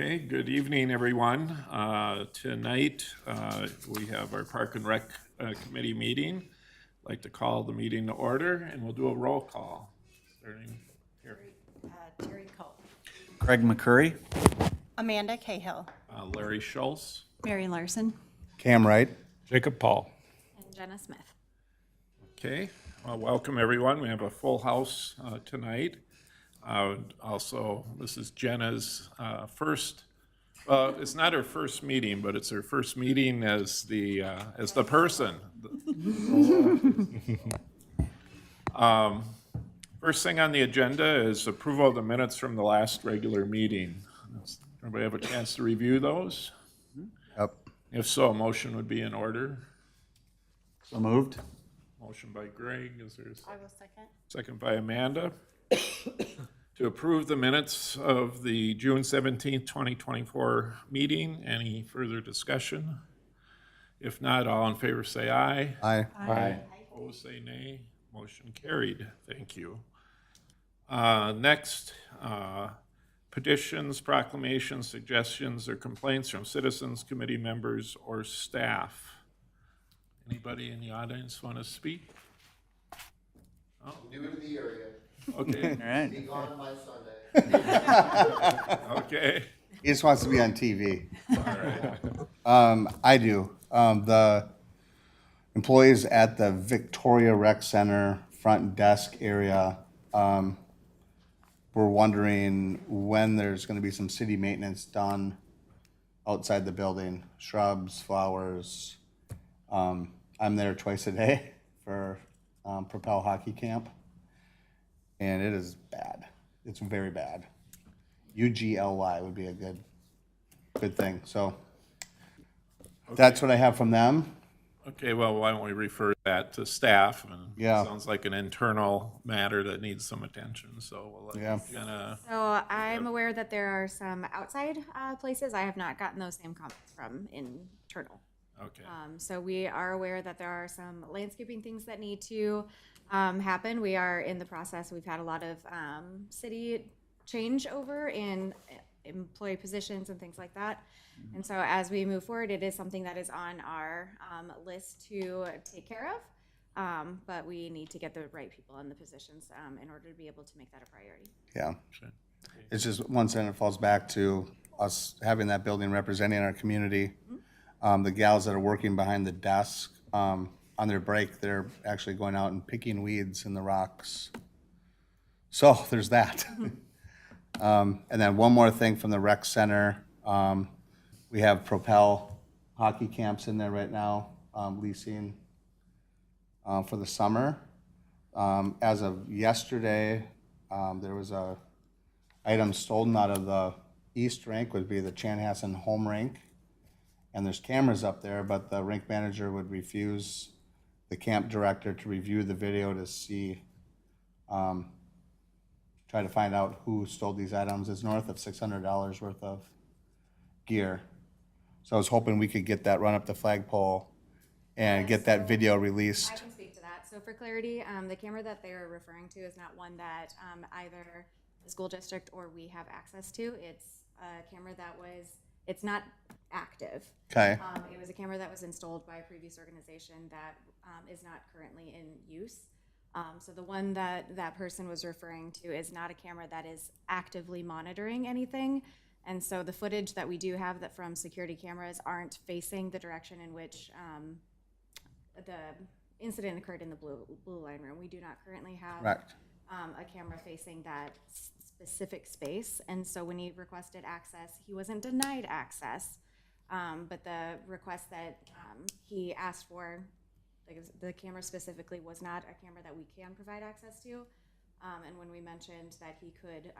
Okay, good evening, everyone. Tonight, we have our Park and Rec Committee meeting. I'd like to call the meeting to order, and we'll do a roll call. Starting here. Terry Cole. Craig McCurry. Amanda Cahill. Larry Schultz. Mary Larson. Cam Wright. Jacob Paul. And Jenna Smith. Okay, well, welcome, everyone. We have a full house tonight. Also, this is Jenna's first, well, it's not her first meeting, but it's her first meeting as the person. First thing on the agenda is approval of the minutes from the last regular meeting. Everybody have a chance to review those? Yep. If so, a motion would be in order. So moved. Motion by Greg, is there I will second. second by Amanda? To approve the minutes of the June 17th, 2024 meeting. Any further discussion? If not, all in favor say aye. Aye. Aye. Opposed say nay. Motion carried. Thank you. Next, petitions, proclamations, suggestions, or complaints from citizens, committee members, or staff. Anybody in the audience want to speak? New to the area. Okay, All right. Be gone by Sunday. okay. He just wants to be on TV. All right. I do. The employees at the Victoria Rec Center front desk area were wondering when there's going to be some city maintenance done outside the building, shrubs, flowers. I'm there twice a day for Propel Hockey Camp, and it is bad. It's very bad. UGLY would be a good thing. So that's what I have from them. Okay, well, why don't we refer that to staff? And Yeah. Sounds like an internal matter that needs some attention, so we'll Yeah. let Jenna. So I'm aware that there are some outside places. I have not gotten those same comments from internal. Okay, So we are aware that there are some landscaping things that need to happen. We are in the process. We've had a lot of city changeover in employee positions and things like that. And so as we move forward, it is something that is on our list to take care of. But we need to get the right people in the positions in order to be able to make that a priority. Yeah. sure. It's just once then it falls back to us having that building representing our community. The gals that are working behind the desk, on their break, they're actually going out and picking weeds in the rocks. So there's that. And then one more thing from the rec center. We have Propel hockey camps in there right now, leasing for the summer. As of yesterday, there was a item stolen out of the east rink, would be the Chanhassen home rink. And there's cameras up there, but the rink manager would refuse the camp director to review the video to see, try to find out who stole these items. It's north of $600 worth of gear. So I was hoping we could get that run up the flagpole and get that video I released. can speak to that. So for clarity, the camera that they're referring to is not one that either the school district or we have access to. It's a camera that it's not active. Okay, It was a camera that was installed by a previous organization that is not currently in use. So the one that that person was referring to is not a camera that is actively monitoring anything. And so the footage that we do have that from security cameras aren't facing the direction in which the incident occurred in the blue line room. We do not currently have correct. a camera facing that specific space. And so when he requested access, he wasn't denied access. But the request that he asked for, the camera specifically, was not a camera that we can provide access to. And when we mentioned that he could,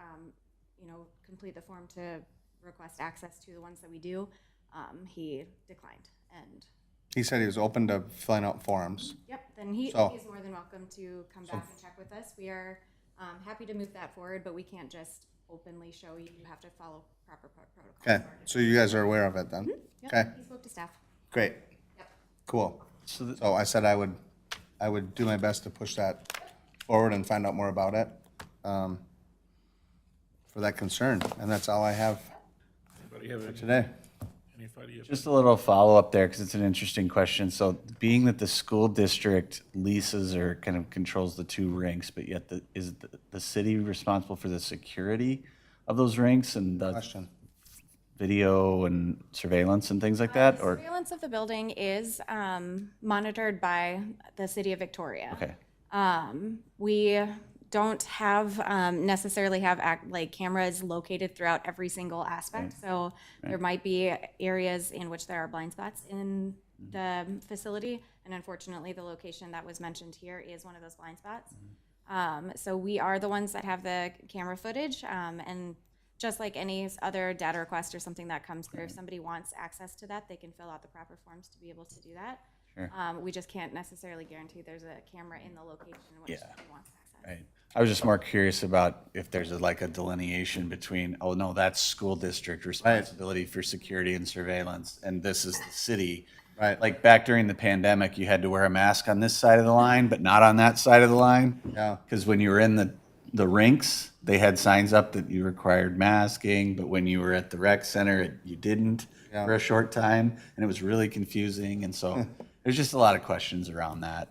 complete the form to request access to the ones that we do, he declined. And He said he was open to filling out forms. yep, then So- he's more than welcome to come back and check with us. We are happy to move that forward, but we can't just openly show you. You have to follow proper protocols. Okay, so you guys are aware of it then? Yep, Okay, he spoke to staff. great, Yep. cool. So I said I would do my best to push that forward and find out more about it, for that concern, and that's all I have. Anybody have any? Today. Anybody have- Just a little follow-up there, because it's an interesting question. So being that the school district leases or kind of controls the two rinks, but yet is the city responsible for the security of those rinks and the Question. video and surveillance and things like that? Or, Surveillance of the building is monitored by the city of Victoria. okay, We don't have necessarily have like cameras located throughout every single aspect. So there might be areas in which there are blind spots in the facility, and unfortunately, the location that was mentioned here is one of those blind spots. So we are the ones that have the camera footage, and just like any other data request or something that comes through, if somebody wants access to that, they can fill out the proper forms to be able to do that. Sure. We just can't necessarily guarantee there's a camera in the location in which Yeah. somebody wants access. right. I was just more curious about if there's like a delineation between, oh, no, that's school district responsibility for security and surveillance, and this is the city. Right. Like back during the pandemic, you had to wear a mask on this side of the line, but not on that side of the line. Yeah. Because when you were in the rinks, they had signs up that you required masking, but when you were at the rec center, you didn't Yeah. for a short time, and it was really confusing. And so there's just a lot of questions around that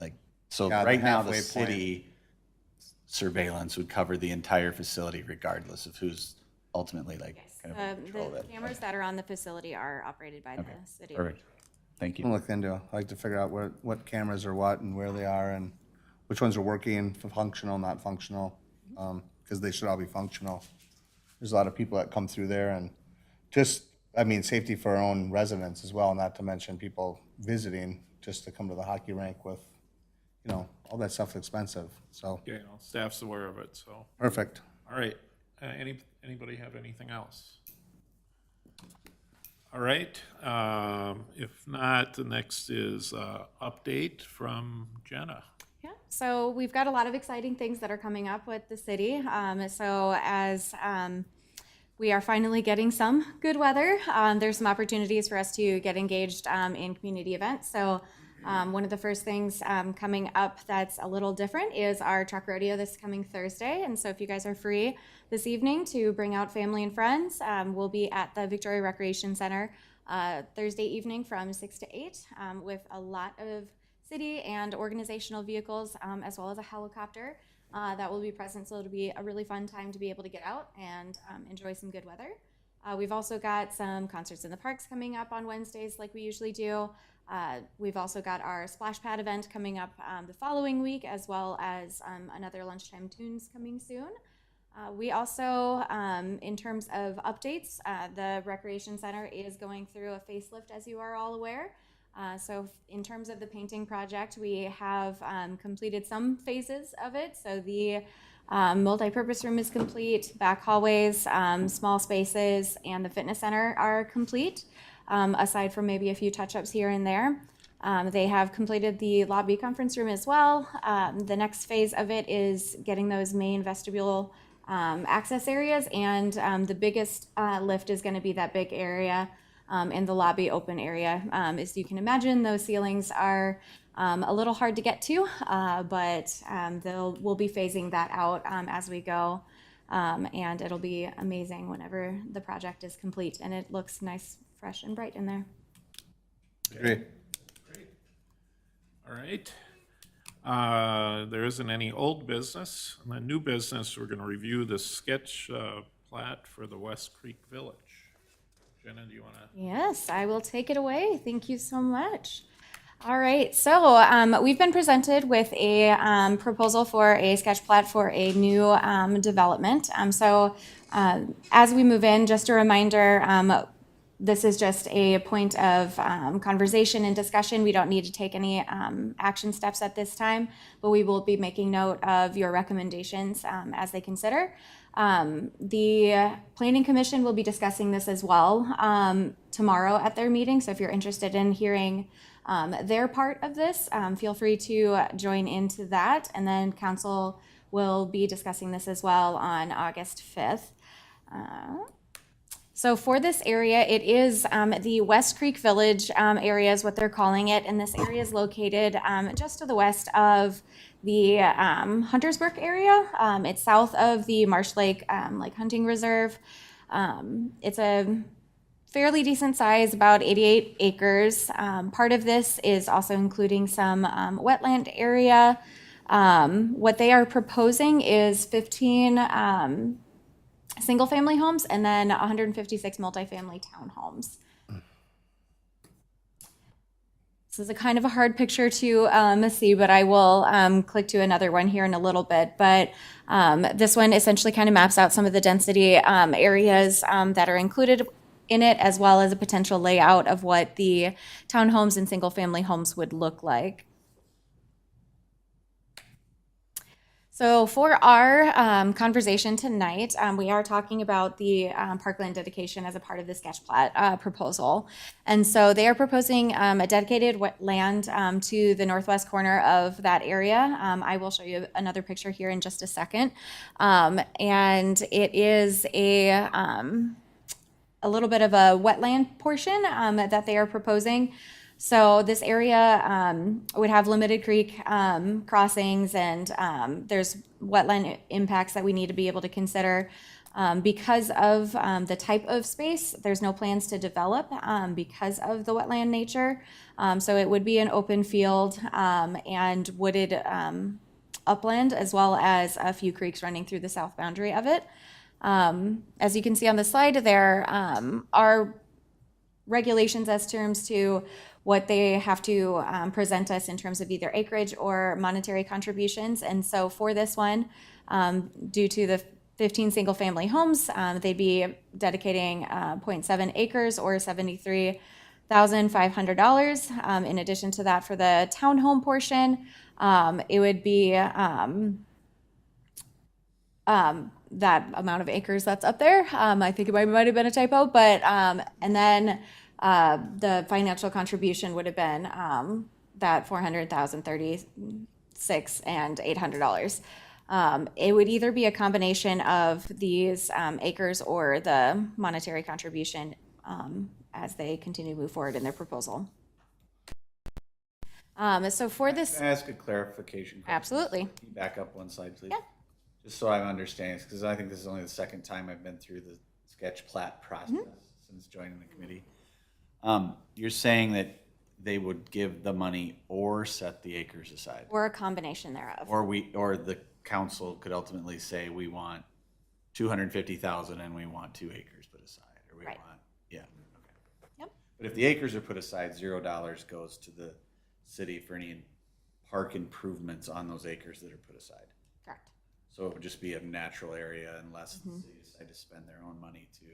like, so Yeah, the right now, the halfway point. city surveillance would cover the entire facility regardless of who's ultimately like kind of in control of The it. cameras that are on the facility are operated by the city. Perfect. Thank I'll you. look into. I like to figure out what cameras are what and where they are and which ones are working, functional, not functional, because they should all be functional. There's a lot of people that come through there and just, I mean, safety for our own residents as well, not to mention people visiting just to come to the hockey rink with, all that stuff's expensive. So, Okay, well, staff's aware of it, so, perfect. all right. Anybody have anything else? All right, if not, the next is update from Jenna. Yeah, so we've got a lot of exciting things that are coming up with the city. So as we are finally getting some good weather, there's some opportunities for us to get engaged in community events. So one of the first things coming up that's a little different is our truck rodeo this coming Thursday. And so if you guys are free this evening to bring out family and friends, we'll be at the Victoria Recreation Center Thursday evening from 6 to 8 with a lot of city and organizational vehicles, as well as a helicopter that will be present. So it'll be a really fun time to be able to get out and enjoy some good weather. We've also got some concerts in the parks coming up on Wednesdays like we usually do. We've also got our Splash Pad event coming up the following week, as well as another Lunchtime Tunes coming soon. We also, in terms of updates, the Recreation Center is going through a facelift, as you are all aware. So in terms of the painting project, we have completed some phases of it. So the multi-purpose room is complete, back hallways, small spaces, and the fitness center are complete, aside from maybe a few touch-ups here and there. They have completed the lobby conference room as well. The next phase of it is getting those main vestibule access areas, and the biggest lift is going to be that big area in the lobby open area. As you can imagine, those ceilings are a little hard to get to, but we'll be phasing that out as we go, and it'll be amazing whenever the project is complete, and it looks nice, fresh, and bright in there. Great. All right. There isn't any old business. And the new business, we're going to review the sketch plat for the West Creek Village. Jenna, do you want to? Yes, I will take it away. Thank you so much. All right, so we've been presented with a proposal for a sketch plat for a new development. As we move in, just a reminder, this is just a point of conversation and discussion. We don't need to take any action steps at this time, but we will be making note of your recommendations as they consider. The Planning Commission will be discussing this as well tomorrow at their meeting. So if you're interested in hearing their part of this, feel free to join into that. And then Council will be discussing this as well on August 5th. So for this area, it is the West Creek Village area is what they're calling it. And this area is located just to the west of the Huntersburg area. It's south of the Marsh Lake Hunting Reserve. It's a fairly decent size, about 88 acres. Part of this is also including some wetland area. What they are proposing is 15 single-family homes and then 156 multifamily townhomes. This is a kind of a hard picture to see, but I will click to another one here in a little bit. But this one essentially kind of maps out some of the density areas that are included in it, as well as a potential layout of what the townhomes and single-family homes would look like. So for our conversation tonight, we are talking about the parkland dedication as a part of the sketch plat proposal. And so they are proposing a dedicated land to the northwest corner of that area. I will show you another picture here in just a second. And it is a little bit of a wetland portion that they are proposing. So this area would have limited creek crossings, and there's wetland impacts that we need to be able to consider. Because of the type of space, there's no plans to develop because of the wetland nature. So it would be an open field and wooded upland, as well as a few creeks running through the south boundary of it. As you can see on the slide, there are regulations as terms to what they have to present us in terms of either acreage or monetary contributions. And so for this one, due to the 15 single-family homes, they'd be dedicating 0.7 acres or $73,500. In addition to that, for the townhome portion, it would be that amount of acres that's up there. I think it might have been a typo, but and then the financial contribution would have been that $400,036 and $800. It would either be a combination of these acres or the monetary contribution as they continue to move forward in their proposal. So for this, Can I ask a clarification question? absolutely. Can you back up one slide, please? Yeah. Just so I understand, because I think this is only the second time I've been through the sketch plat process since joining the committee. You're saying that they would give the money or set the acres aside? Or a combination thereof. Or the council could ultimately say, we want 250,000 and we want 2 acres put aside, or we Right. want, yeah, okay. Yep. But if the acres are put aside, $0 goes to the city for any park improvements on those acres that are put aside. Correct. So it would just be a natural area unless the city decide to spend their own money to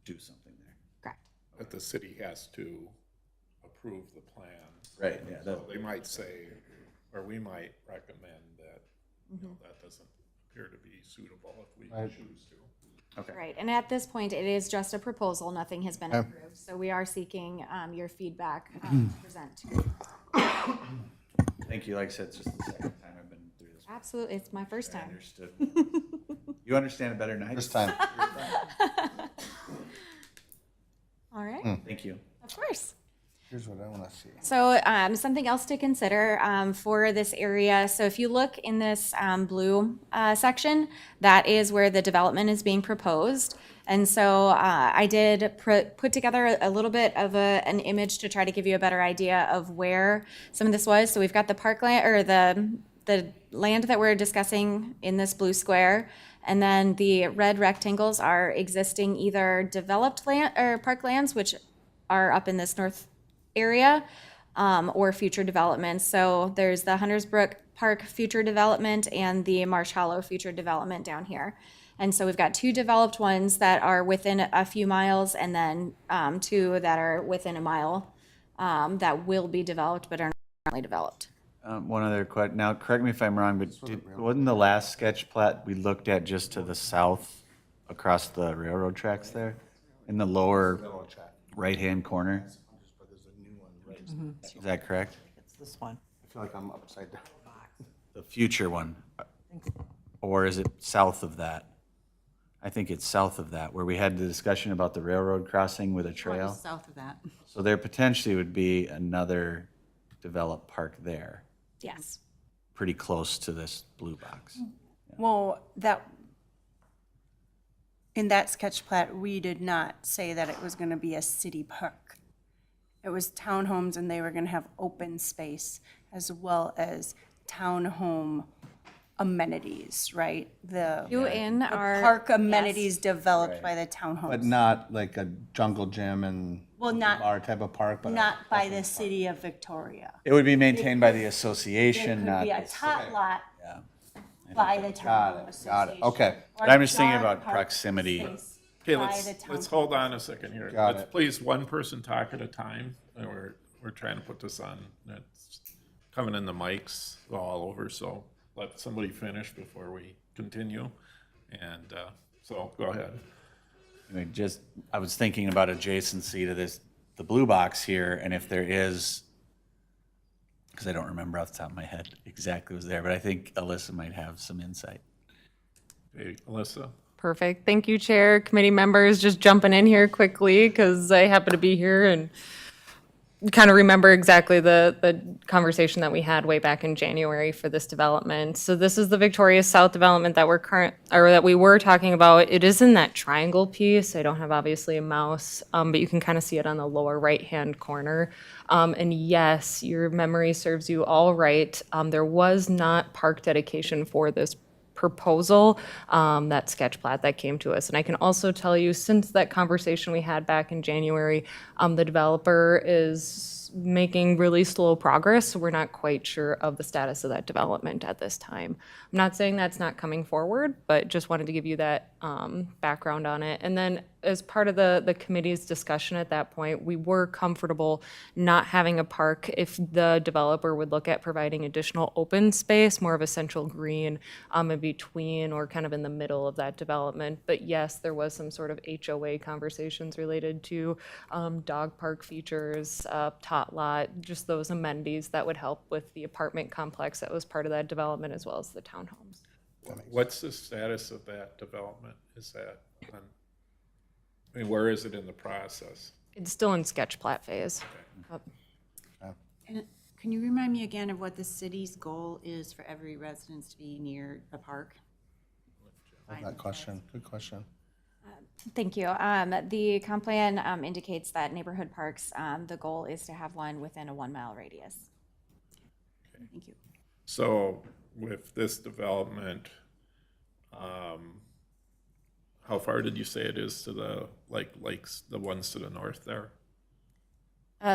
do something there. Correct. But the city has to approve the plan. Right, yeah, So that, they might say, or we might recommend that, you know, that doesn't appear to be suitable if we choose to. okay. Right, and at this point, it is just a proposal, nothing has been approved, so we are seeking your feedback to present to. Thank you. Like I said, it's just the second time I've been through this. Absolutely, it's my first I time. understood. You understand it better than I do. This time. All right, Thank you. of course. Here's what I want to see. So something else to consider for this area. So if you look in this blue section, that is where the development is being proposed. And so I did put together a little bit of an image to try to give you a better idea of where some of this was. So we've got the parkland, or the land that we're discussing in this blue square. And then the red rectangles are existing either developed land or parklands, which are up in this north area, or future developments. So there's the Hunters Brook Park future development and the Marsh Hollow future development down here. And so we've got 2 developed ones that are within a few miles, and then 2 that are within a mile that will be developed but are not currently developed. One other question. Now, correct me if I'm wrong, but wasn't the last sketch plat we looked at just to the south across the railroad tracks there? In the lower right-hand corner? Is that correct? It's this one. I feel like I'm upside down. The future one? Or is it south of that? I think it's south of that, where we had the discussion about the railroad crossing with a trail. South of that. So there potentially would be another developed park there, Yes. pretty close to this blue box. Well, that, in that sketch plat, we did not say that it was gonna be a city park. It was townhomes and they were gonna have open space as well as townhome amenities, right? The our park amenities developed by the townhomes. But not like a jungle gym and Well, not- bar type of park, but Not by the city of Victoria. It would be maintained by the It association, could not. be a tot lot Yeah. by the Got townhome it, association. got it, okay. or But I'm just thinking dog about park proximity. space Okay, by let's the hold townhome. on a second here. Got Let's it. please one person talk at a time. And we're trying to put this on. It's coming in the mics all over, so let somebody finish before we continue. And so go ahead. I mean, just, I was thinking about adjacency to this, the blue box here, and if there is, because I don't remember off the top of my head exactly what was there, but I think Alyssa might have some insight. Hey, Alyssa? Perfect. Thank you, Chair, committee members. Just jumping in here quickly because I happen to be here and kind of remember exactly the conversation that we had way back in January for this development. So this is the Victoria South development that that we were talking about. It is in that triangle piece. I don't have obviously a mouse, but you can kind of see it on the lower right-hand corner. And yes, your memory serves you all right. There was not park dedication for this proposal, that sketch plat that came to us. And I can also tell you, since that conversation we had back in January, the developer is making really slow progress, so we're not quite sure of the status of that development at this time. I'm not saying that's not coming forward, but just wanted to give you that background on it. And then as part of the committee's discussion at that point, we were comfortable not having a park if the developer would look at providing additional open space, more of a central green in between or kind of in the middle of that development. But yes, there was some sort of HOA conversations related to dog park features, tot lot, just those amenities that would help with the apartment complex that was part of that development as well as the townhomes. What's the status of that development? Is that, I mean, where is it in the process? It's still in sketch plat phase. And can you remind me again of what the city's goal is for every residence to be near a park? That question, good question. Thank you. The comp plan indicates that neighborhood parks, the goal is to have one within a 1 mile radius. Thank you. So with this development, how far did you say it is to the, lakes, the ones to the north there?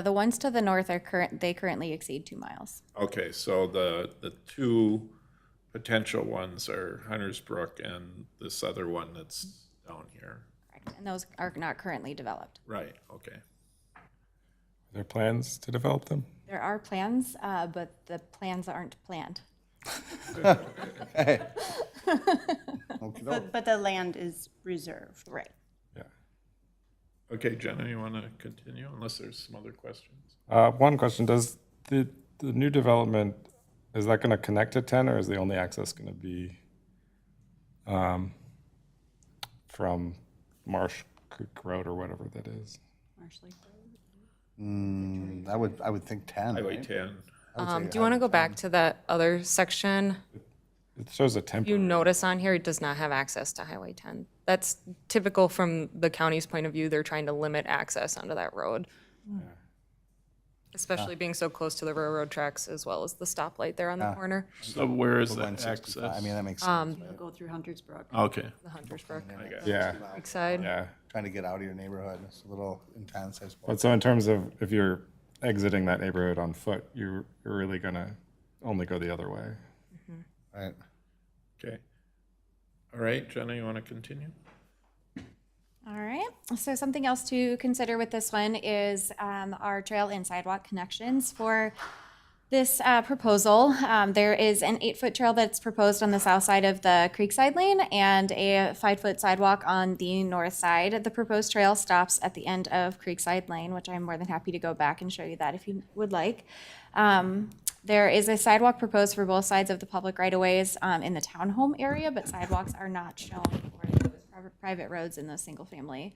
The ones to the north are they currently exceed 2 miles. Okay, so the two potential ones are Hunters Brook and this other one that's down here. Correct. And those are not currently developed. Right, okay. Are there plans to develop them? There are plans, but the plans aren't planned. But the land is reserved. Right. Yeah. Okay, Jenna, you want to continue unless there's some other questions? One question, does the new development, is that going to connect to 10 or is the only access going to be from Marsh Creek Road or whatever that is? Marshall. I would think 10, Highway right? 10. Do you want to go back to that other section? It shows a You temporary. notice on here, it does not have access to Highway 10. That's typical from the county's point of view. They're trying to limit access onto that road. Especially being so close to the railroad tracks as well as the stoplight there on the corner, So where is the 165, access? I mean, that makes sense. right? Go through Hunter's Brook. Okay, the Hunters Brook, I got it. Yeah, Creek side. yeah. Trying to get out of your neighborhood, it's a little intense, I suppose. But so in terms of if you're exiting that neighborhood on foot, you're really going to only go the other way. Right. Okay. All right, Jenna, you want to continue? All right. So something else to consider with this one is our trail and sidewalk connections for this proposal. There is an 8-foot trail that's proposed on the south side of the Creekside Lane and a 5-foot sidewalk on the north side. The proposed trail stops at the end of Creekside Lane, which I'm more than happy to go back and show you that if you would like. There is a sidewalk proposed for both sides of the public right-of-ways in the townhome area, but sidewalks are not shown for those private roads in those single-family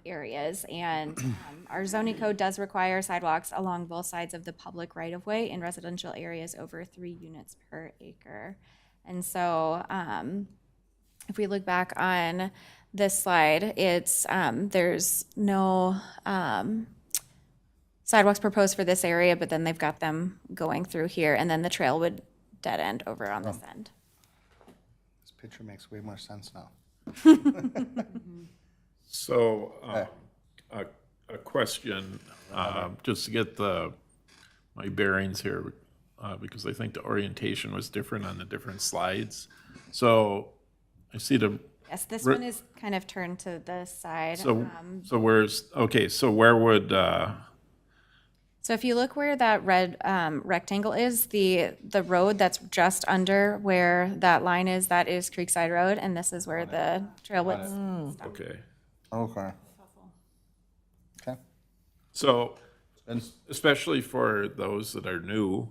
areas. And our zoning code does require sidewalks along both sides of the public right-of-way in residential areas over 3 units per acre. And so if we look back on this slide, it's, there's no sidewalks proposed for this area, but then they've got them going through here, and then the trail would dead end over on this end. This picture makes way more sense now. So, a question, just to get my bearings here, because I think the orientation was different on the different slides. So, I see Yes, this one is kind of turned to the side. so where would, So if you look where that red rectangle is, the road that's just under where that line is, that is Creekside Road, and this is where the trail would stop. okay. Okay. Okay. So, And especially for those that are new,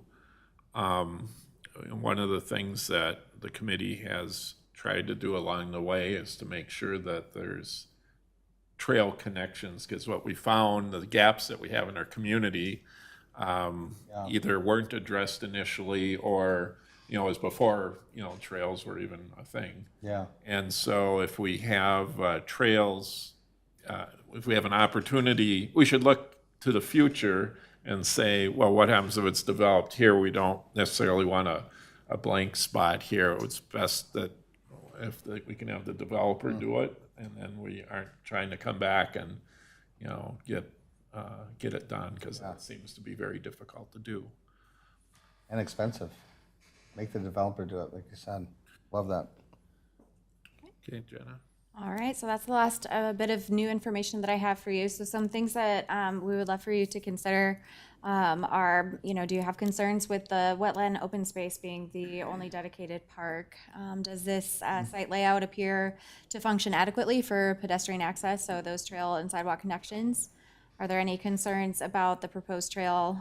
one of the things that the committee has tried to do along the way is to make sure that there's trail connections, because what we found, the gaps that we have in our community, either weren't addressed initially or, as before, trails were even a thing. yeah, And so if we have trails, if we have an opportunity, we should look to the future and say, well, what happens if it's developed here? We don't necessarily want a blank spot here. It's best that we can have the developer do it, and then we aren't trying to come back and, get it done, because that seems to be very difficult to do. and expensive. Make the developer do it, like you said. Love that. Okay, Jenna? All right, so that's the last bit of new information that I have for you. So some things that we would love for you to consider are, do you have concerns with the wetland open space being the only dedicated park? Does this site layout appear to function adequately for pedestrian access, so those trail and sidewalk connections? Are there any concerns about the proposed trail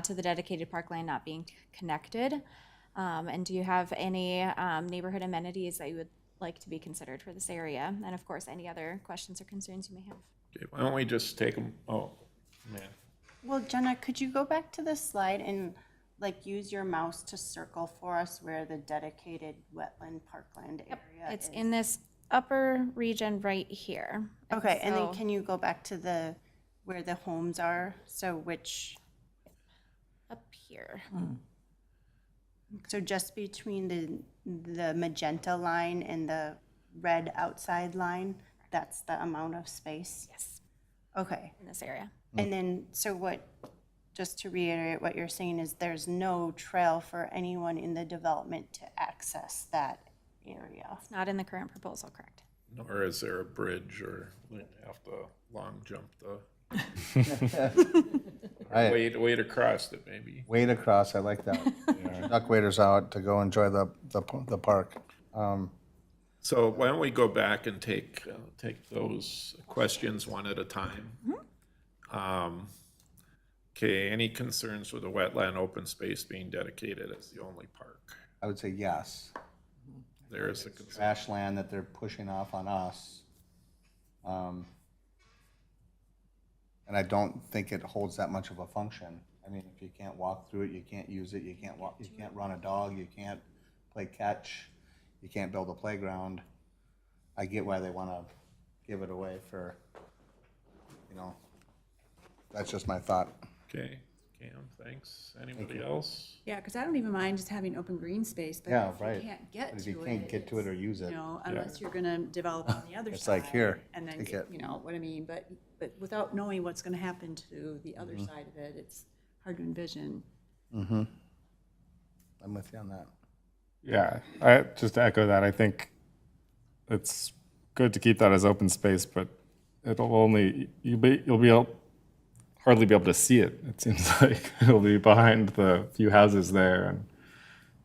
to the dedicated parkland not being connected? And do you have any neighborhood amenities that you would like to be considered for this area? And of course, any other questions or concerns you may have. Okay, why don't we just take them, man. Well, Jenna, could you go back to the slide and use your mouse to circle for us where the dedicated wetland parkland area It's is? in this upper region right here. Okay, and then so- can you go back to where the homes are? So Up here. so just between the magenta line and the red outside line, that's the amount of space? Yes, Okay. in this area. And then, just to reiterate what you're saying is there's no trail for anyone in the development to access that area? It's not in the current proposal, correct? Nor is there a bridge, or we have to long jump Right. wade across it maybe. Wade across, I like that. Duck waders out to go enjoy the park. So why don't we go back and take those questions one at a time? Okay, any concerns with the wetland open space being dedicated as the only park? I would say yes. There is a concern. Trash land that they're pushing off on us. And I don't think it holds that much of a function. I mean, if you can't walk through it, you can't use it, you can't run a dog, you can't play catch, you can't build a playground. I get why they want to give it away for, that's just my thought. Okay, Cam, thanks. Anybody else? Yeah, because I don't even mind just having open green space, but Yeah, if right. you can't get But if to it. you can't get to it or use it. Unless you're gonna develop on the other side. It's like, here, And then, take it. you know what I mean, but without knowing what's gonna happen to the other side of it, it's hard to envision. I'm with you on that. Yeah, just to echo that, I think it's good to keep that as open space, but you'll hardly be able to see it. It seems like it'll be behind the few houses there, and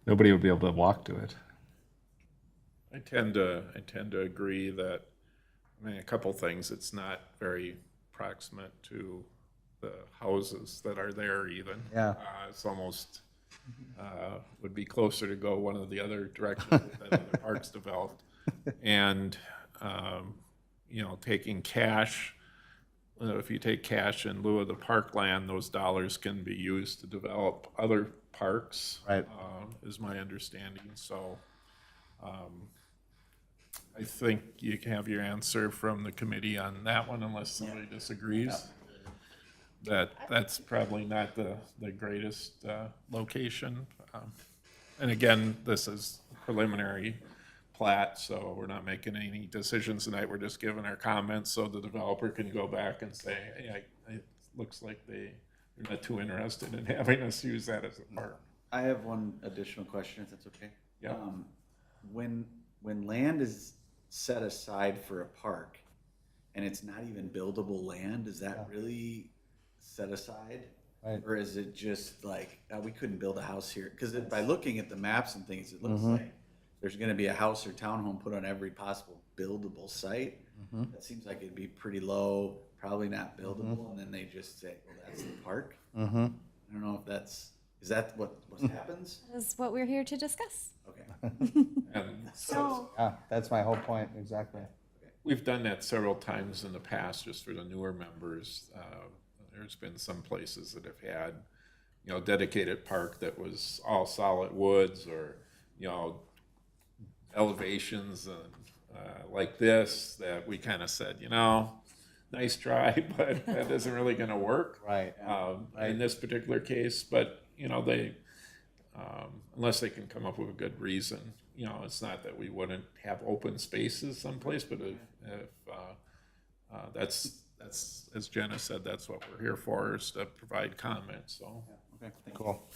nobody will be able to walk to it. I tend to agree that, a couple things, it's not very proximate to the houses that are there even. Yeah. It's almost, would be closer to go one of the other directions that other parks developed. And, taking cash, if you take cash in lieu of the parkland, those dollars can be used to develop other parks. Right. Is my understanding, so, I think you can have your answer from the committee on that one unless somebody disagrees. That's probably not the greatest location. And again, this is preliminary plat, so we're not making any decisions tonight. We're just giving our comments so the developer can go back and say, hey, it looks like they're not too interested in having us use that as a park. I have one additional question, if that's okay. Yeah. When land is set aside for a park and it's not even buildable land, is that really set aside? Right. Or is it just like, we couldn't build a house here? Because by looking at the maps and things, it looks like there's gonna be a house or townhome put on every possible buildable site. That seems like it'd be pretty low, probably not buildable, and then they just say, well, that's the park. I don't know if is that what happens? That is what we're here to discuss. Okay. And So, Yeah, that's my whole point, exactly. we've done that several times in the past, just for the newer members. There's been some places that have had, dedicated park that was all solid woods or, elevations and like this, that we kind of said, nice try, but that isn't really going to work. Right. In this particular case, but, they, unless they can come up with a good reason, it's not that we wouldn't have open spaces someplace, but if that's, as Jenna said, that's what we're here for, is to provide comments, so. Okay, thank you. Cool.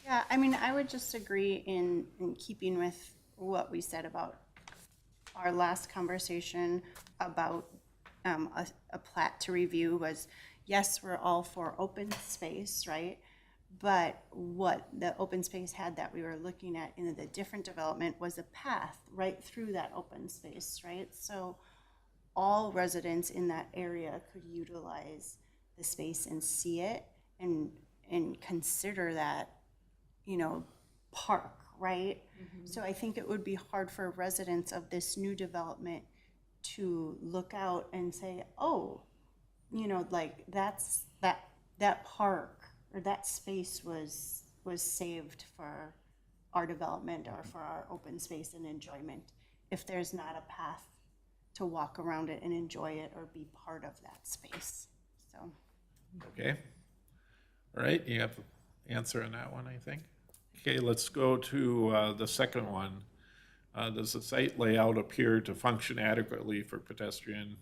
yeah, I mean, I would just agree in keeping with what we said about our last conversation about a plat to review was, yes, we're all for open space, right? But what the open space had that we were looking at in the different development was a path right through that open space, right? So all residents in that area could utilize the space and see it and consider that, park, right? So I think it would be hard for residents of this new development to look out and say, oh, like that park or that space was saved for our development or for our open space and enjoyment, if there's not a path to walk around it and enjoy it or be part of that space. So, Okay. All right, you have the answer on that one, I think. Okay, let's go to the second one. Does the site layout appear to function adequately for pedestrian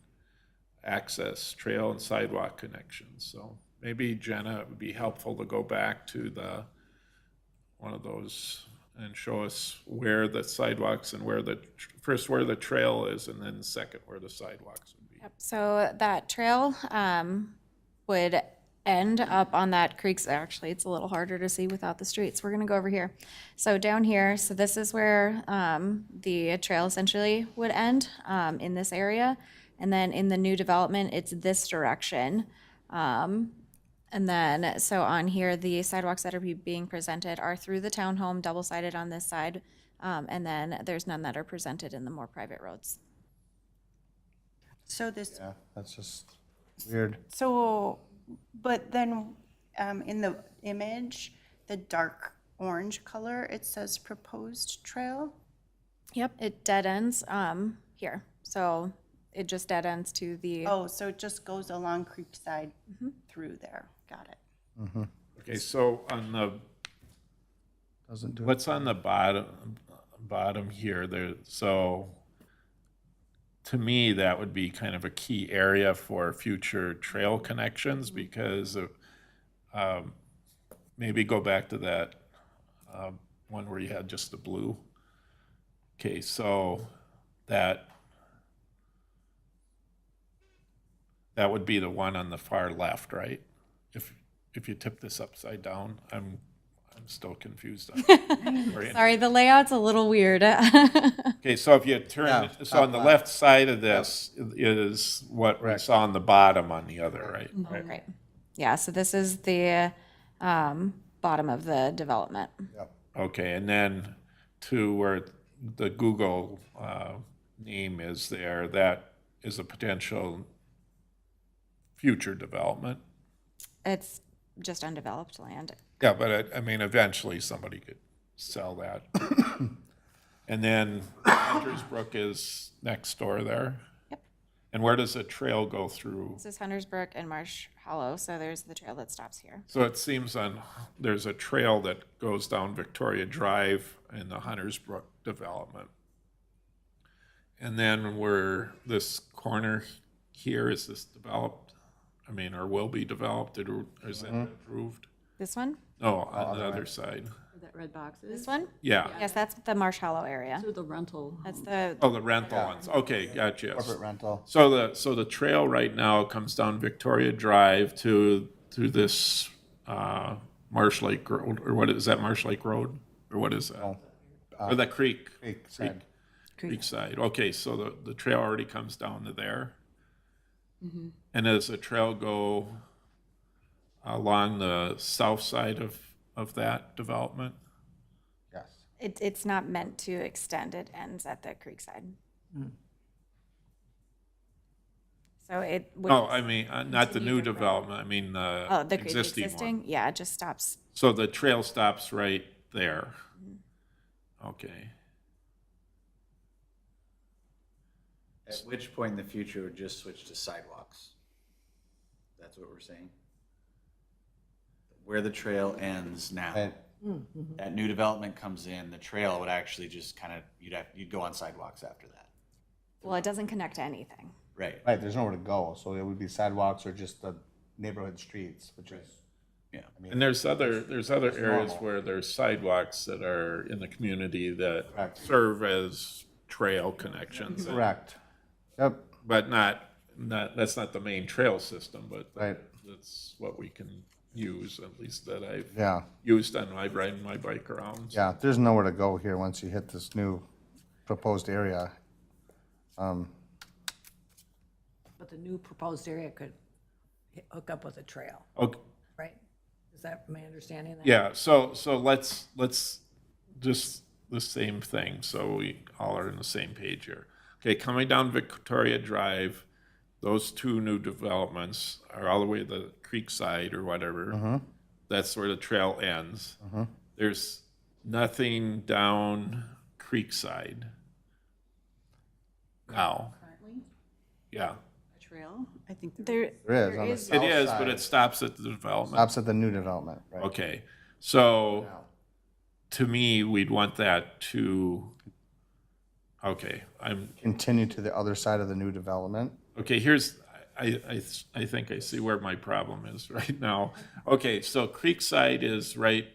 access, trail and sidewalk connections? So maybe, Jenna, it would be helpful to go back to one of those and show us where the sidewalks and where the trail is, and then second, where the sidewalks would be. Yep. So that trail would end up on that creek. Actually, it's a little harder to see without the streets. We're going to go over here. So down here, so this is where the trail essentially would end in this area. And then in the new development, it's this direction. And then, so on here, the sidewalks that are being presented are through the townhome, double-sided on this side. And then there's none that are presented in the more private roads. so this, Yeah, that's just weird. so, but then in the image, the dark orange color, it says proposed trail. Yep, it dead ends here. So it just dead ends to the, Oh, so it just goes along Creekside through there. Got it. Okay, so on the, Doesn't do it. what's on the bottom here, there, so to me, that would be kind of a key area for future trail connections, because of, maybe go back to that one where you had just the blue. Okay, so that would be the one on the far left, right? If you tip this upside down, I'm still confused on. sorry, the layout's a little weird. Okay, so if you turn, Yeah, so on the left side of this is what we Correct. saw on the bottom on the other, right? Right. Yeah, so this is the bottom of the development. Okay, and then to where the Google name is there, that is a potential future development. It's just undeveloped land. Yeah, but I mean, eventually somebody could sell that. And then Hunters Brook is next door there. Yep. And where does the trail go through? This is Hunters Brook and Marsh Hollow, so there's the trail that stops here. So it seems there's a trail that goes down Victoria Drive in the Hunters Brook development. And then where this corner here, is this developed? I mean, or will be developed, or is it approved? This one? No, on the other side. Where that red box is. This one? Yeah. Yes, that's the Marsh Hollow area. To the rental. That's the, Oh, the rental ones. Okay, gotcha. Corporate rental. So the trail right now comes down Victoria Drive to this Marsh Lake Road, or what is that, Marsh Lake Road? Or what is that? Or the creek? Creek side. Creek side. Okay, so the trail already comes down to there. And does the trail go along the south side of that development? Yes. it's not meant to extend, it ends at the creek side. So it would. No, I mean, not the new development, I mean Oh, the the existing existing? one. Yeah, it just stops. So the trail stops right there. Okay. At which point in the future it would just switch to sidewalks? That's what we're saying? Where the trail ends now, Right. that new development comes in, the trail would actually just kind of, you'd go on sidewalks after that. Well, it doesn't connect to anything. Right. Right, there's nowhere to go, so it would be sidewalks or just the neighborhood streets, which is. Yeah. And there's other areas normal. where there's sidewalks that are in the community that Correct. serve as trail connections. Correct. Yep, But that's not the main trail system, but right, that's what we can use, at least that I've yeah, used on my riding my bike around. yeah, there's nowhere to go here once you hit this new proposed area. But the new proposed area could hook up with a trail, Okay, right? Is that my understanding? That? yeah, so let's just the same thing, so we all are on the same page here. Okay, coming down Victoria Drive, those two new developments are all the way to the creek side or whatever. That's where the trail ends. There's nothing down Creekside now. Currently, Yeah, a trail, I think There, There is on the it south is, but side. it stops at the development. Stops at the new development, right? Okay, so to me, we'd want that to, okay, Continue to the other side of the new development. okay, here's, I think I see where my problem is right now. Okay, so Creekside is right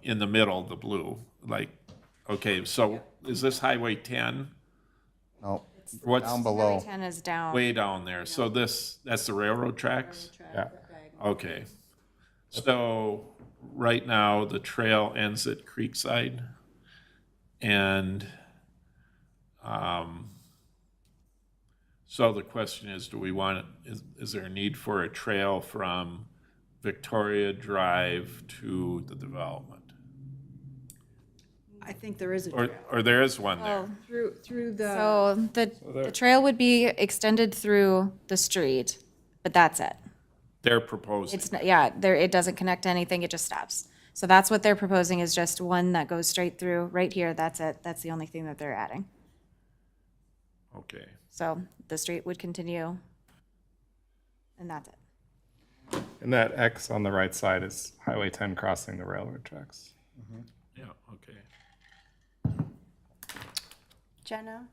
in the middle, the blue, like, okay, so is this Highway 10? No, What's down Highway below. 10 is down. way down there? So that's the railroad tracks? Yeah. Okay. So right now, the trail ends at Creekside. And so the question is, do we want, is there a need for a trail from Victoria Drive to the development? I think there is a Or, trail. or there is one there? Oh, Through the, so the trail would be extended through the street, but that's it. They're proposing. It's, yeah, there, it doesn't connect to anything, it just stops. So that's what they're proposing, is just one that goes straight through, right here, that's it. That's the only thing that they're adding. Okay. So the street would continue, and that's it. And that X on the right side is Highway 10 crossing the railroad tracks. Yeah, okay. Jenna?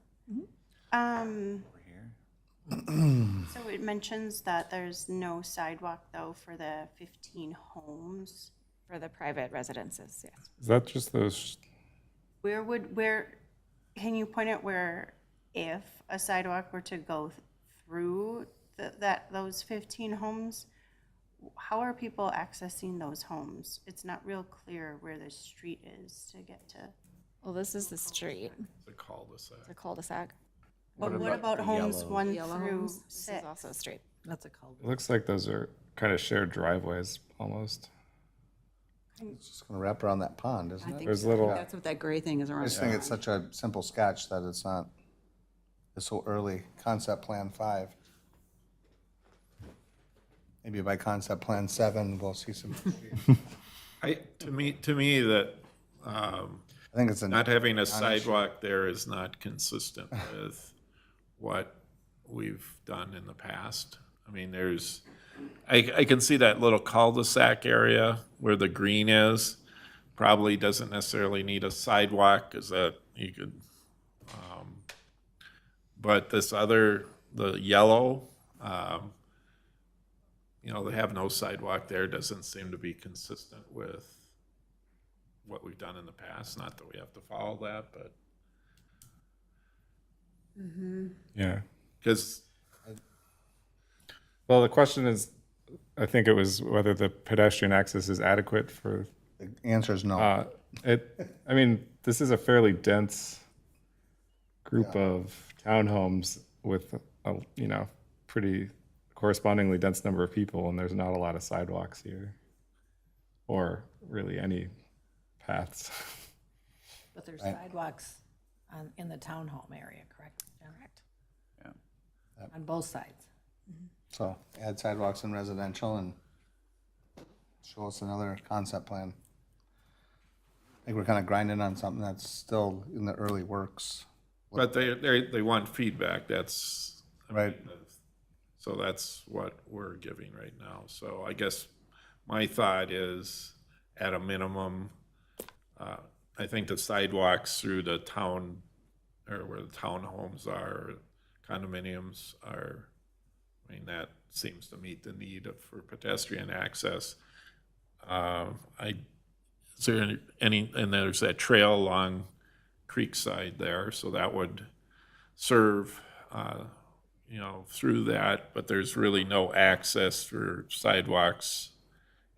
So it mentions that there's no sidewalk though for the 15 homes. For the private residences, yes. Is that just those? Where, can you point out where if a sidewalk were to go through those 15 homes, how are people accessing those homes? It's not real clear where the street is to get to. Well, this is the street, The cul-de-sac. the cul-de-sac. But what about homes yellow? 1 Yellow through homes, this is 6? also a street. That's a cul It looks like those are kind of shared driveways almost. It's just gonna wrap around that pond, isn't it? There's little, that's what that gray thing is I around. just think it's such a simple sketch that it's not, it's so early, concept plan 5. Maybe by concept plan 7, we'll see some. To me, that, That's I think it's a. not having a sidewalk there is not consistent with what we've done in the past. I mean, I can see that little cul-de-sac area where the green is, probably doesn't necessarily need a sidewalk, because that, you could, but this other, the yellow, they have no sidewalk there, doesn't seem to be consistent with what we've done in the past. Not that we have to follow that, but Yeah. because Well, the question is, I think it was whether the pedestrian access is adequate for, The answer is no. I mean, this is a fairly dense group of townhomes with a, pretty correspondingly dense number of people, and there's not a lot of sidewalks here. Or really any paths. But there's sidewalks in the townhome area, correct? Correct. Yeah. On both sides. So add sidewalks in residential and show us another concept plan. I think we're kind of grinding on something that's still in the early works. But they want feedback, that's. I mean, Right. So that's what we're giving right now. So I guess my thought is, at a minimum, I think the sidewalks through the town, or where the townhomes are, condominiums are, I mean, that seems to meet the need for pedestrian access. Is there any, and there's that trail along Creekside there, so that would serve, through that, but there's really no access for sidewalks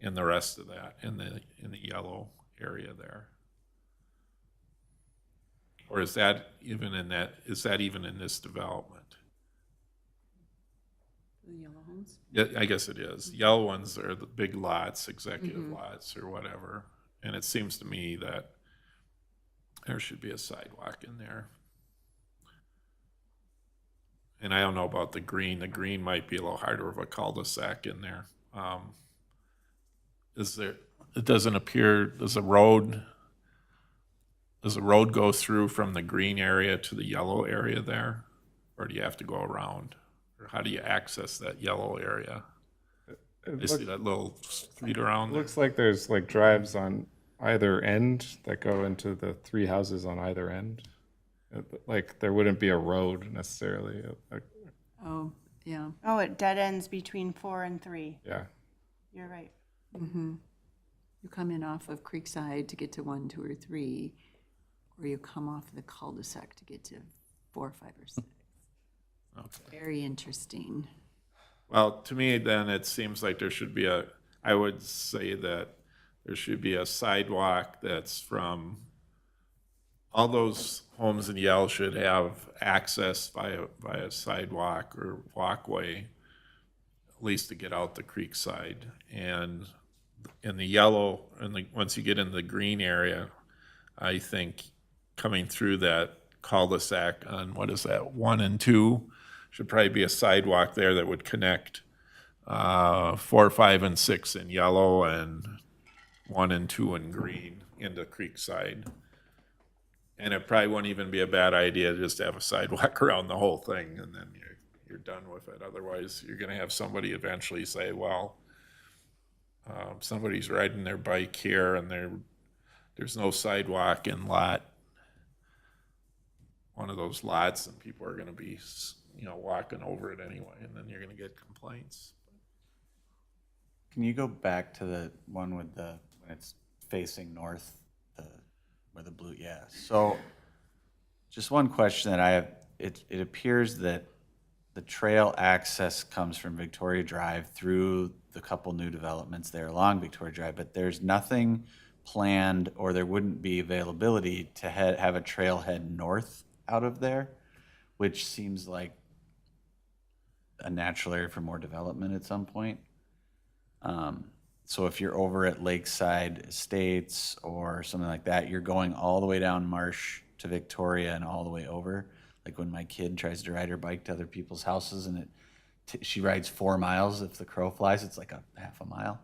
in the rest of that, in the yellow area there. Or is that even in this development? The yellow homes? Yeah, I guess it is. Yellow ones are the big lots, executive lots or whatever. And it seems to me that there should be a sidewalk in there. And I don't know about the green. The green might be a little harder of a cul-de-sac in there. It doesn't appear, does a road go through from the green area to the yellow area there? Or do you have to go around? Or how do you access that yellow area? You see that little street around there? Looks like there's like drives on either end that go into the three houses on either end. Like there wouldn't be a road necessarily. Oh, yeah. Oh, it dead ends between 4 and 3. Yeah. You're right. You come in off of Creekside to get to 1, 2, or 3, or you come off the cul-de-sac to get to 4, 5, or 6. Okay. Very interesting. Well, to me, then, it seems like there should be I would say that there should be a sidewalk that's from, all those homes in Yell should have access via sidewalk or walkway, at least to get out the creek side. And in the yellow, once you get in the green area, I think coming through that cul-de-sac on, 1 and 2, should probably be a sidewalk there that would connect 4, 5, and 6 in yellow and 1 and 2 in green into Creekside. And it probably wouldn't even be a bad idea just to have a sidewalk around the whole thing, and then you're done with it. Otherwise, you're going to have somebody eventually say, well, somebody's riding their bike here and there's no sidewalk in one of those lots, and people are going to be walking over it anyway, and then you're going to get complaints. Can you go back to the one with when it's facing north, where the blue, yeah. So just one question that I have, it appears that the trail access comes from Victoria Drive through the couple new developments there along Victoria Drive, but there's nothing planned, or there wouldn't be availability to have a trail head north out of there, which seems like a natural area for more development at some point. So if you're over at Lakeside Estates or something like that, you're going all the way down Marsh to Victoria and all the way over. Like when my kid tries to ride her bike to other people's houses and she rides 4 miles. If the crow flies, it's like a half a mile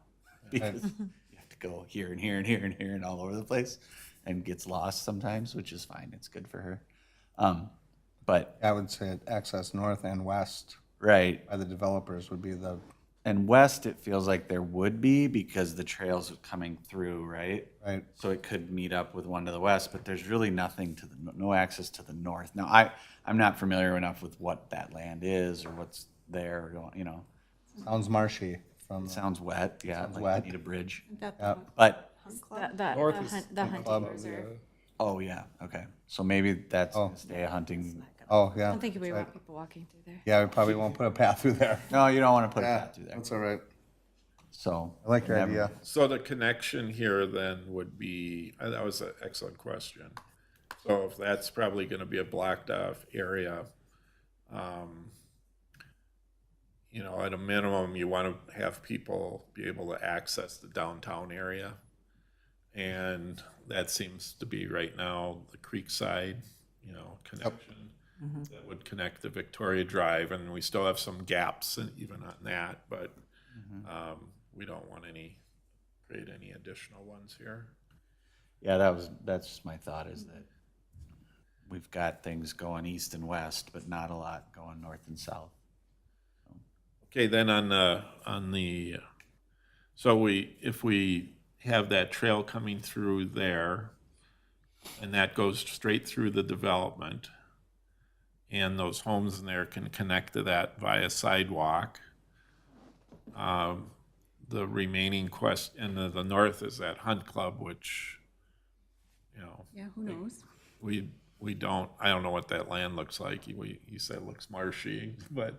because you have to go here and here and here and here and all over the place and gets lost sometimes, which is fine. It's good for her. But, I would say access north and west right. by the developers would be the, And west, it feels like there would be because the trails are coming through, right? right? So it could meet up with one to the west, but there's really nothing to the, no access to the north. Now, I'm not familiar enough with what that land is or what's there, you know. Sounds marshy from, It sounds wet, yeah, like wet. we need a bridge. That yeah. But, North is The hunting reserve. oh, yeah, okay. So maybe that's Oh. gonna stay a hunting. Oh, I yeah. don't think we Right. want people walking through there. Yeah, we probably won't put a path through there. No, you don't want to put a Yeah, path through there. that's all right. So. I like your never- idea. So the connection here then would be, that was an excellent question. So if that's probably gonna be a blocked off area, you know, at a minimum, you wanna have people be able to access the downtown area. And that seems to be right now the Creekside, you know, connection that would connect to Victoria Drive, and we still have some gaps even on that, but we don't want create any additional ones here. Yeah, that's just my thought is that we've got things going east and west, but not a lot going north and south. Okay, then so if we have that trail coming through there, and that goes straight through the development, and those homes in there can connect to that via sidewalk. The remaining and the north is that Hunt Club, which, you know, Yeah, who knows? we don't, I don't know what that land looks like. You said it looks marshy, but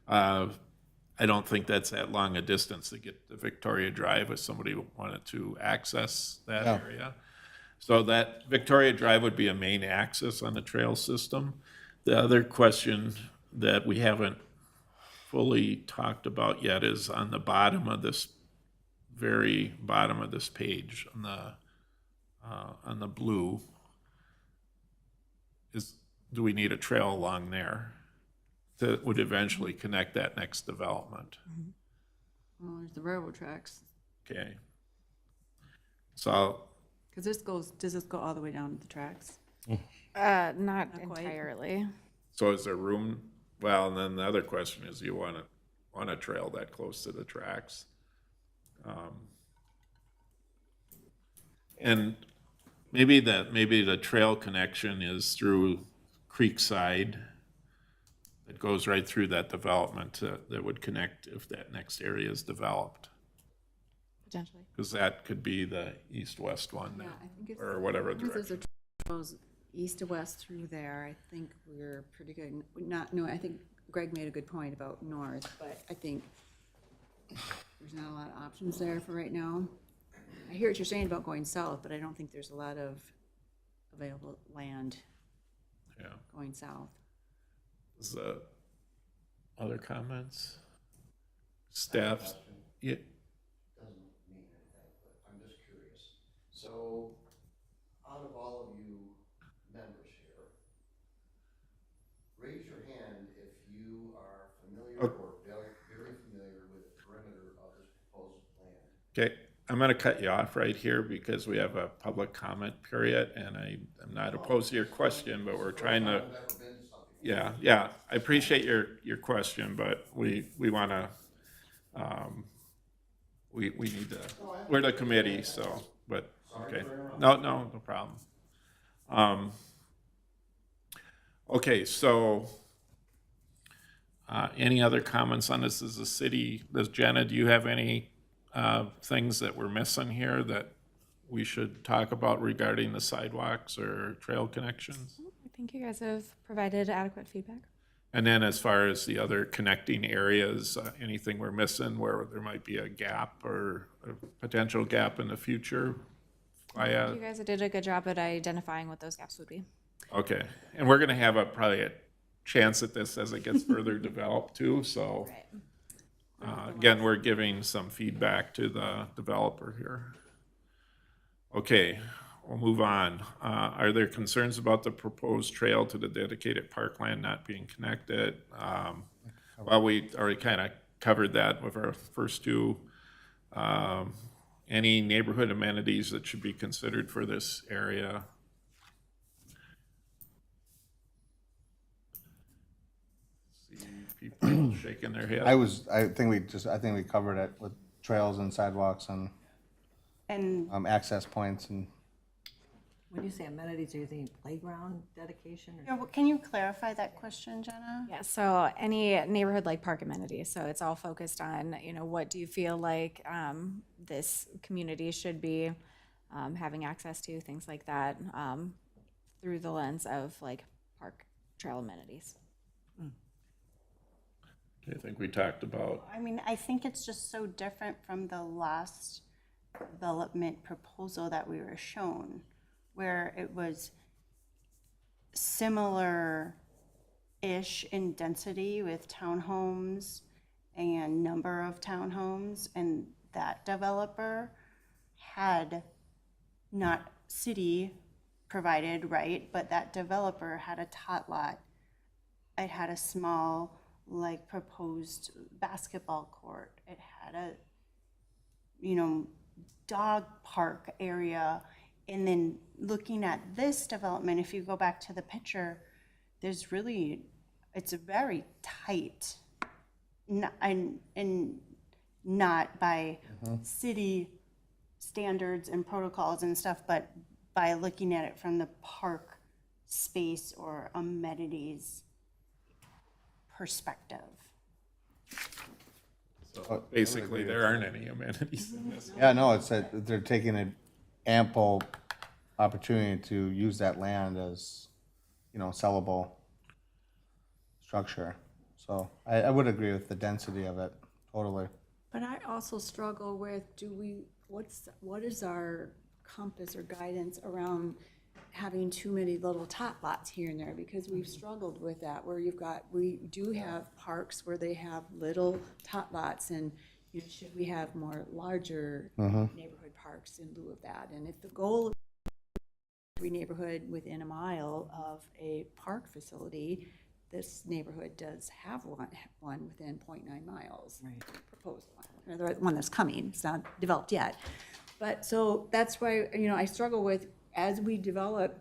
I don't think that's that long a distance to get to Victoria Drive if somebody wanted to access that Yeah. area. So that Victoria Drive would be a main access on the trail system. The other question that we haven't fully talked about yet is on the bottom of this, very bottom of this page, on the blue, do we need a trail along there that would eventually connect that next development? Well, there's the railroad tracks, Okay. So, because does this go all the way down to the tracks? Not Not quite. entirely. so is there room? Well, and then the other question is, you want a trail that close to the tracks? And maybe the trail connection is through Creekside. It goes right through that development that would connect if that next area is developed. Potentially. Because that could be the east-west one, Yeah, I think it's. or whatever as long as direction. there's a trail goes east to west through there, I think we're pretty good. I think Greg made a good point about north, but I think there's not a lot of options there for right now. I hear what you're saying about going south, but I don't think there's a lot of available land Yeah. going south. Is other comments? Staff? Yeah, Doesn't mean anything, but I'm just curious. So, out of all of you members here, raise your hand if you are familiar or very, very familiar with the perimeter of this proposed plan. okay. I'm going to cut you off right here because we have a public comment period, and I'm not opposed to your question, but we're trying to, I've never been to something. yeah, I appreciate your question, but we want to, we need to, we're the committee, so, but, okay. No problem. Okay, so, any other comments on this as a city? Jenna, do you have any things that we're missing here that we should talk about regarding the sidewalks or trail connections? I think you guys have provided adequate feedback. And then as far as the other connecting areas, anything we're missing where there might be a gap or a potential gap in the future? You guys did a good job at identifying what those gaps would be. Okay, and we're gonna have probably a chance at this as it gets further developed too, so. Again, we're giving some feedback to the developer here. Okay, we'll move on. Are there concerns about the proposed trail to the dedicated parkland not being connected? Well, we already kind of covered that with our first two. Any neighborhood amenities that should be considered for this area? See people shaking their head. I think we covered it with trails and sidewalks and And access points and. When you say amenities, are you thinking playground dedication or? yeah, well, can you clarify that question, Jenna? Yeah, so any neighborhood like park amenities, so it's all focused on, what do you feel like this community should be having access to, things like that, through the lens of like park trail amenities. I think we talked about, I mean, I think it's just so different from the last development proposal that we were shown, where it was similar-ish in density with townhomes and number of townhomes, and that developer had not city provided, right, but that developer had a tot lot. It had a small, like, proposed basketball court. It had a, dog park area. And then looking at this development, if you go back to the picture, there's really, it's a very tight, and not by city standards and protocols and stuff, but by looking at it from the park space or amenities perspective. so basically, there aren't any amenities in this. Yeah, no, it's that they're taking an ample opportunity to use that land as, sellable structure. So I would agree with the density of it, totally. But I also struggle with, what is our compass or guidance around having too many little tot lots here and there? Because we've struggled with that, where we do have parks where they have little tot lots, and should we have more larger neighborhood parks in lieu of that? And if the goal of every neighborhood within a mile of a park facility, this neighborhood does have one within 0.9 miles. Right. Proposed one, or the one that's coming, it's not developed yet. But so that's why, I struggle with, as we develop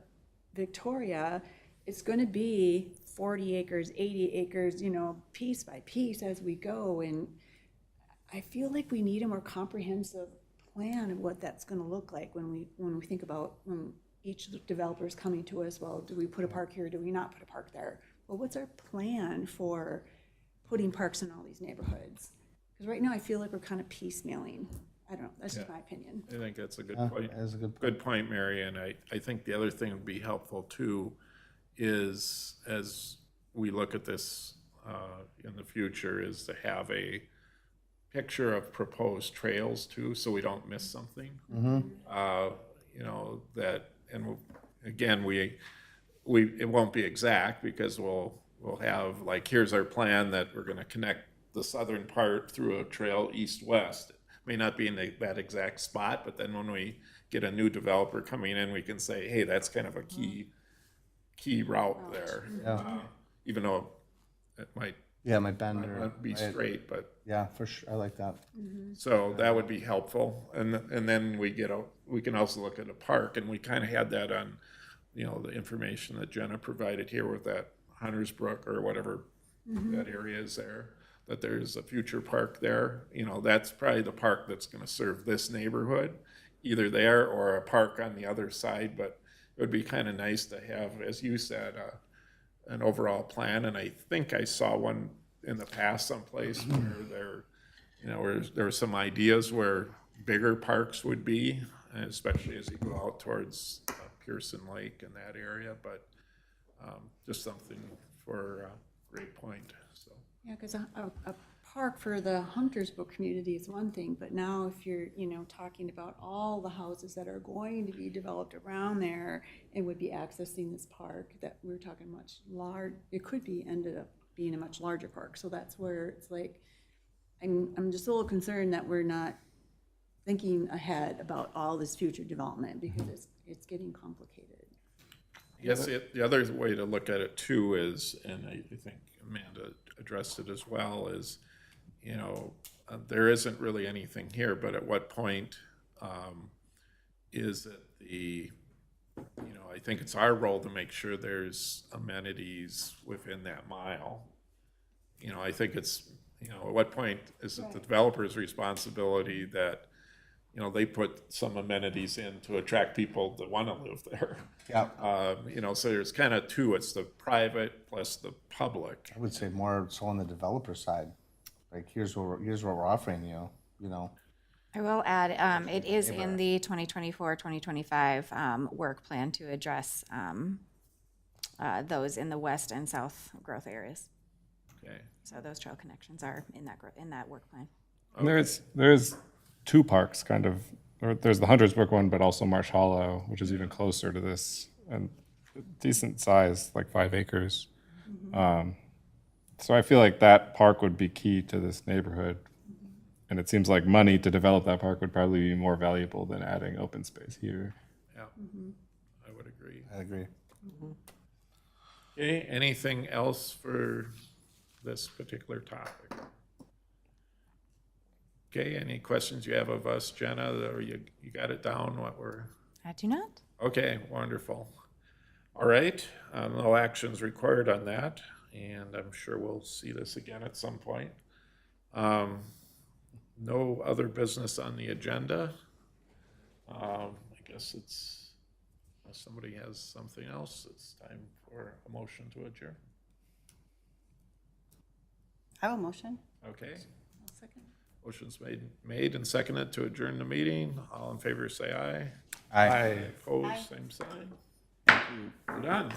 Victoria, it's gonna be 40 acres, 80 acres, piece by piece as we go. And I feel like we need a more comprehensive plan of what that's gonna look like when we think about, when each developer is coming to us, well, do we put a park here, do we not put a park there? Well, what's our plan for putting parks in all these neighborhoods? Because right now I feel like we're kind of piecemealing. I don't know, that's just Yeah. my opinion. I think that's a good Yeah, point. that is a good point. Good point, Mary, and I think the other thing would be helpful too is, as we look at this in the future, is to have a picture of proposed trails too, so we don't miss something. That, and again, it won't be exact, because we'll have, like, here's our plan that we're gonna connect the southern part through a trail east-west. May not be in that exact spot, but then when we get a new developer coming in, we can say, hey, that's kind of a key route there. Even though it might Yeah, my bender. not be straight, but, Yeah, for sure, I like that. so that would be helpful. And then we can also look at a park, and we kind of had that on, the information that Jenna provided here with that Hunters Brook or whatever that area is there, that there's a future park there. That's probably the park that's gonna serve this neighborhood, either there or a park on the other side, but it would be kind of nice to have, as you said, an overall plan, and I think I saw one in the past someplace where there were some ideas where bigger parks would be, especially as you go out towards Pearson Lake and that area, but just something for great point, so. Yeah, because a park for the Hunters Brook community is one thing, but now if you're, talking about all the houses that are going to be developed around there and would be accessing this park, that we're talking it could be ended up being a much larger park. So that's where it's like, I'm just a little concerned that we're not thinking ahead about all this future development, because it's getting complicated. Yes, the other way to look at it too is, and I think Amanda addressed it as well, is, there isn't really anything here, but at what point is that I think it's our role to make sure there's amenities within that mile. I think it's, at what point is it the developer's responsibility that, they put some amenities in to attract people that want to live there? Yeah, So there's kind of two, it's the private plus the public. I would say more so on the developer side. Like, here's what we're offering you, I will add, it is in the 2024, 2025 work plan to address those in the west and south growth areas. Okay. So those trail connections are in that work plan. And there's two parks kind of, there's the Huntersbrook one, but also Marsh Hollow, which is even closer to this, and decent size, like 5 acres. So I feel like that park would be key to this neighborhood. And it seems like money to develop that park would probably be more valuable than adding open space here. Yeah, I would agree. I agree. Okay, anything else for this particular topic? Okay, any questions you have of us, Jenna, or you got it down, what we're, I do not. okay, wonderful. All right, no actions required on that, and I'm sure we'll see this again at some point. No other business on the agenda. I guess unless somebody has something else, it's time for a motion to adjourn. I have a motion. Okay. Motion's made and seconded to adjourn the meeting. All in favor, say aye. Aye. Opposed, same sign. We're done.